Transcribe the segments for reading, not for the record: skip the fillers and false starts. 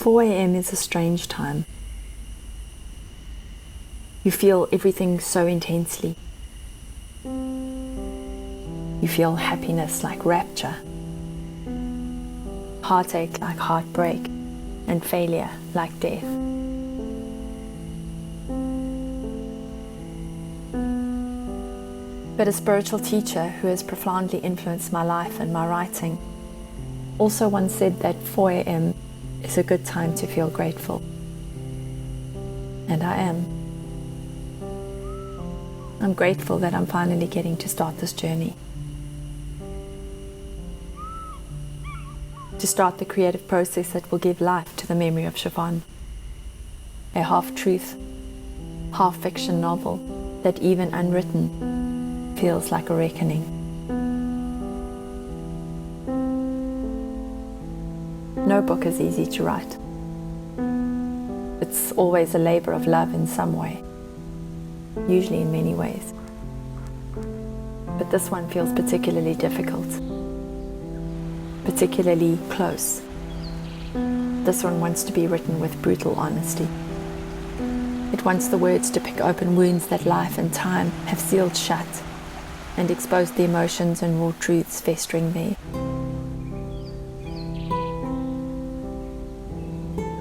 4 a.m. is a strange time. You feel everything so intensely. You feel happiness like rapture, heartache like heartbreak, and failure like death. But a spiritual teacher who has profoundly influenced my life and my writing also once said that 4 a.m. is a good time to feel grateful. And I am. I'm grateful that I'm finally getting to start this journey. To start the creative process that will give life to the Memory of Chiffon. A half-truth, half-fiction novel that even unwritten feels like a reckoning. No book is easy to write. It's always a labor of love in some way, usually in many ways. But this one feels particularly difficult, particularly close. This one wants to be written with brutal honesty. It wants the words to pick open wounds that life and time have sealed shut and expose the emotions and raw truths festering there.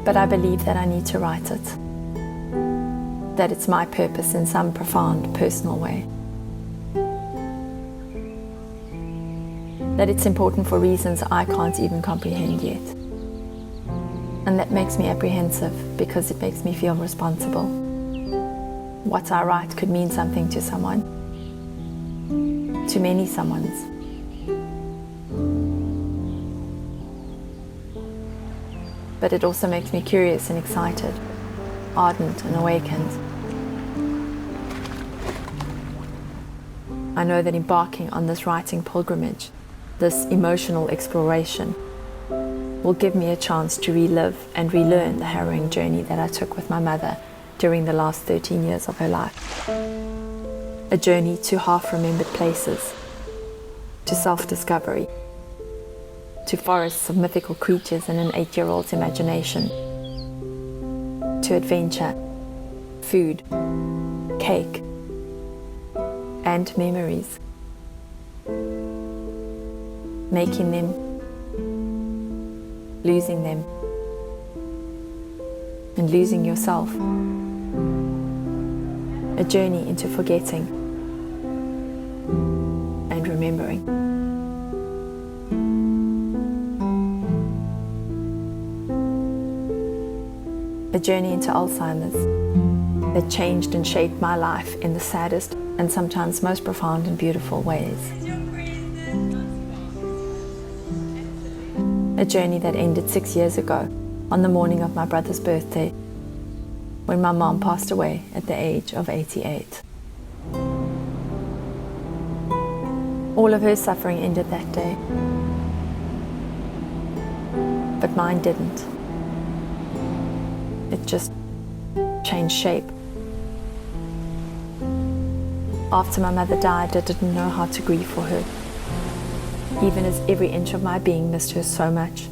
But I believe that I need to write it, that it's my purpose in some profound, personal way, that it's important for reasons I can't even comprehend yet. And that makes me apprehensive because it makes me feel responsible. What I write could mean something to someone, to many someones. But it also makes me curious and excited, ardent and awakened. I know that embarking on this writing pilgrimage, this emotional exploration, will give me a chance to relive and relearn the harrowing journey that I took with my mother during the last 13 years of her life. A journey to half-remembered places, to self-discovery, to forests of mythical creatures in an 8-year-old's imagination, to adventure, food, cake, and memories. Making them, losing them, and losing yourself. A journey into forgetting and remembering. A journey into Alzheimer's that changed and shaped my life in the saddest and sometimes most profound and beautiful ways. A journey that ended 6 years ago on the morning of my brother's birthday, when my mom passed away at the age of 88. All of her suffering ended that day, but mine didn't. It just changed shape. After my mother died, I didn't know how to grieve for her, even as every inch of my being missed her so much.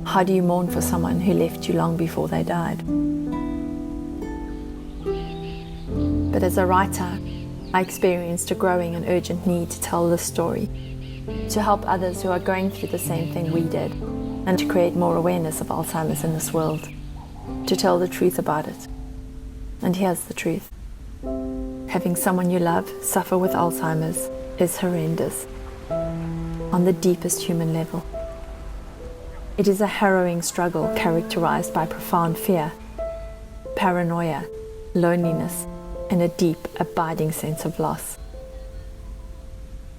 How do you mourn for someone who left you long before they died? But as a writer, I experienced a growing and urgent need to tell this story, to help others who are going through the same thing we did, and to create more awareness of Alzheimer's in this world, to tell the truth about it. And here's the truth. Having someone you love suffer with Alzheimer's is horrendous, on the deepest human level. It is a harrowing struggle characterized by profound fear, paranoia, loneliness, and a deep, abiding sense of loss.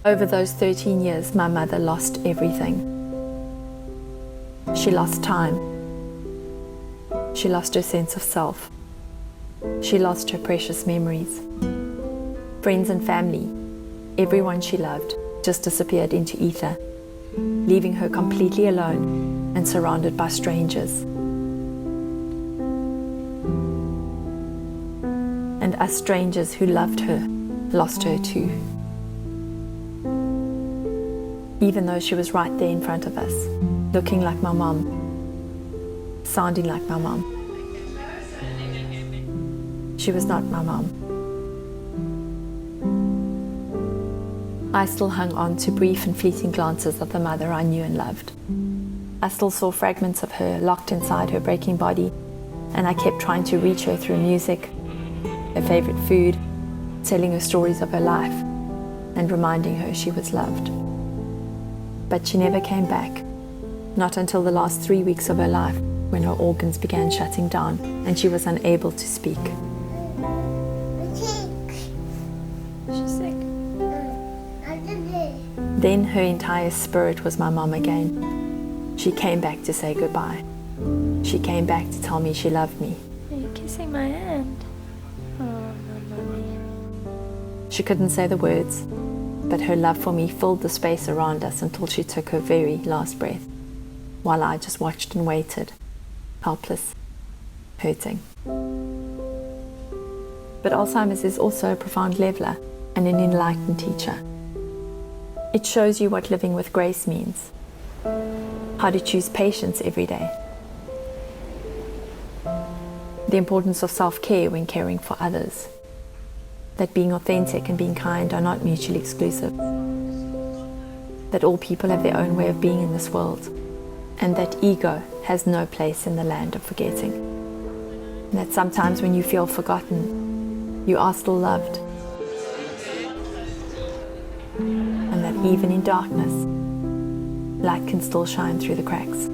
Over those 13 years, my mother lost everything. She lost time. She lost her sense of self. She lost her precious memories. Friends and family, everyone she loved, just disappeared into ether, leaving her completely alone and surrounded by strangers. And us strangers who loved her, lost her too. Even though she was right there in front of us, looking like my mom, sounding like my mom. She was not my mom. I still hung on to brief and fleeting glances of the mother I knew and loved. I still saw fragments of her locked inside her breaking body, and I kept trying to reach her through music, her favorite food, telling her stories of her life, and reminding her she was loved. But she never came back, not until the last 3 weeks of her life, when her organs began shutting down and she was unable to speak. She's sick. Then her entire spirit was my mom again. She came back to say goodbye. She came back to tell me she loved me. Are you kissing my hand? Oh, no, mommy. She couldn't say the words, but her love for me filled the space around us until she took her very last breath, while I just watched and waited, helpless, hurting. But Alzheimer's is also a profound leveler and an enlightened teacher. It shows you what living with grace means, how to choose patience every day, the importance of self-care when caring for others, that being authentic and being kind are not mutually exclusive, that all people have their own way of being in this world, and that ego has no place in the land of forgetting, and that sometimes when you feel forgotten, you are still loved, and that even in darkness, light can still shine through the cracks.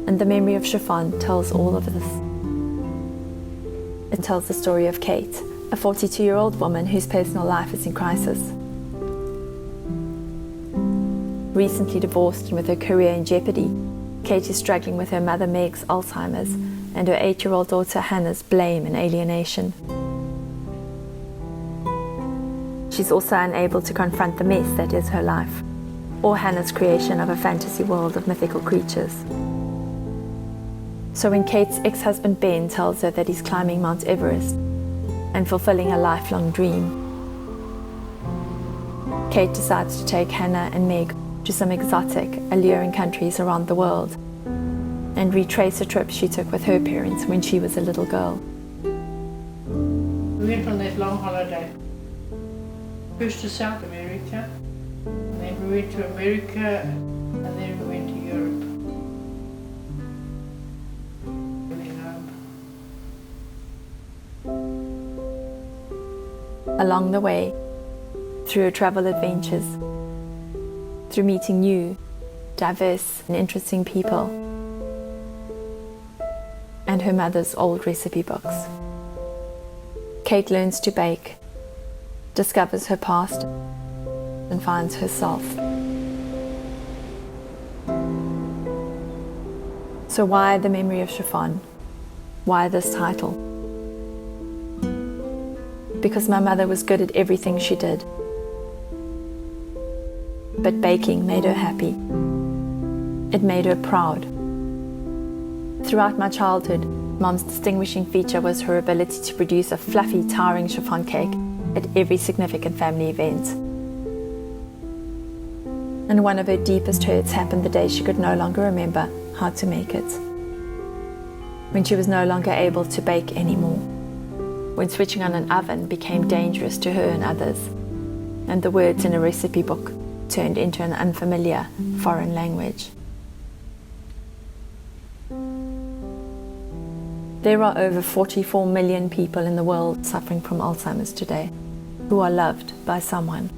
And the Memory of Chiffon tells all of this. It tells the story of Cate, a 42-year-old woman whose personal life is in crisis. Recently divorced and with her career in jeopardy, Cate is struggling with her mother Meg's Alzheimer's and her 8-year-old daughter Hannah's blame and alienation. She's also unable to confront the mess that is her life, or Hannah's creation of a fantasy world of mythical creatures. So when Kate's ex-husband Ben tells her that he's climbing Mount Everest and fulfilling a lifelong dream, Cate decides to take Hannah and Meg to some exotic, alluring countries around the world and retrace a trip she took with her parents when she was a little girl. We went on that long holiday, first to South America, and then we went to America, and then we went to Europe. Along the way, through her travel adventures, through meeting new, diverse and interesting people, and her mother's old recipe books, Cate learns to bake, discovers her past, and finds herself. So why the Memory of Chiffon? Why this title? Because my mother was good at everything she did. But baking made her happy. It made her proud. Throughout my childhood, Mom's distinguishing feature was her ability to produce a fluffy, towering chiffon cake at every significant family event. And one of her deepest hurts happened the day she could no longer remember how to make it. When she was no longer able to bake anymore. When switching on an oven became dangerous to her and others, and the words in a recipe book turned into an unfamiliar foreign language. There are over 44 million people in the world suffering from Alzheimer's today, who are loved by someone.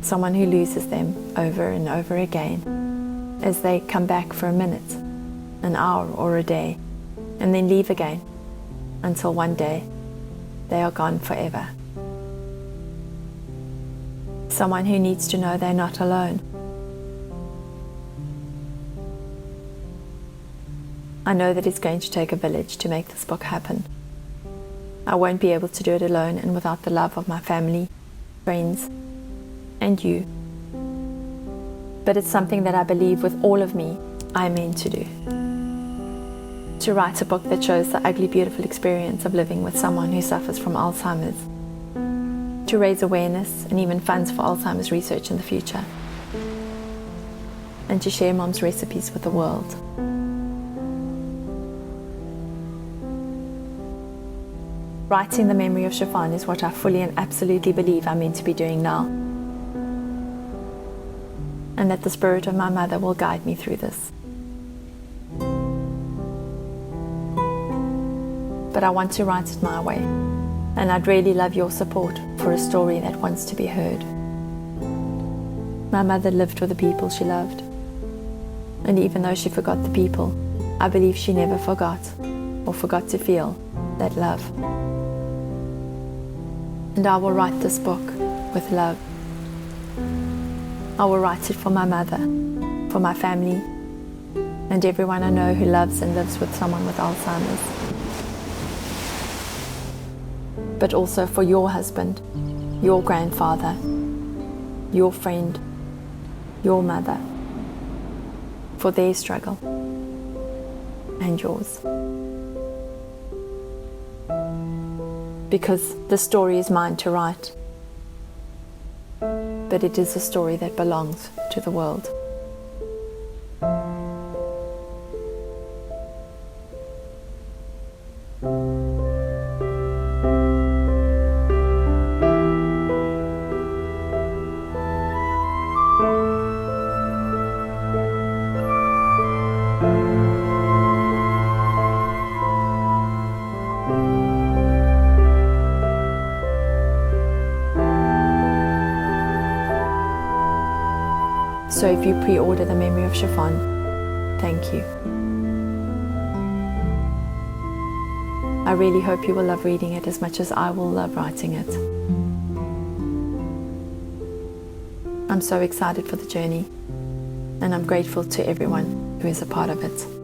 Someone who loses them over and over again as they come back for a minute, an hour or a day, and then leave again, until one day they are gone forever. Someone who needs to know they're not alone. I know that it's going to take a village to make this book happen. I won't be able to do it alone and without the love of my family, friends, and you. But it's something that I believe with all of me, I'm meant to do. to write a book that shows the ugly, beautiful experience of living with someone who suffers from Alzheimer's, to raise awareness and even funds for Alzheimer's research in the future, and to share Mom's recipes with the world. Writing the Memory of Chiffon is what I fully and absolutely believe I'm meant to be doing now, and that the spirit of my mother will guide me through this. But I want to write it my way, and I'd really love your support for a story that wants to be heard. My mother lived with the people she loved, and even though she forgot the people, I believe she never forgot or forgot to feel that love. And I will write this book with love. I will write it for my mother, for my family, and everyone I know who loves and lives with someone with Alzheimer's. But also for your husband, your grandfather, your friend, your mother, for their struggle and yours. Because the story is mine to write, but it is a story that belongs to the world. So if you pre-order the Memory of Chiffon, thank you. I really hope you will love reading it as much as I will love writing it. I'm so excited for the journey, and I'm grateful to everyone who is a part of it.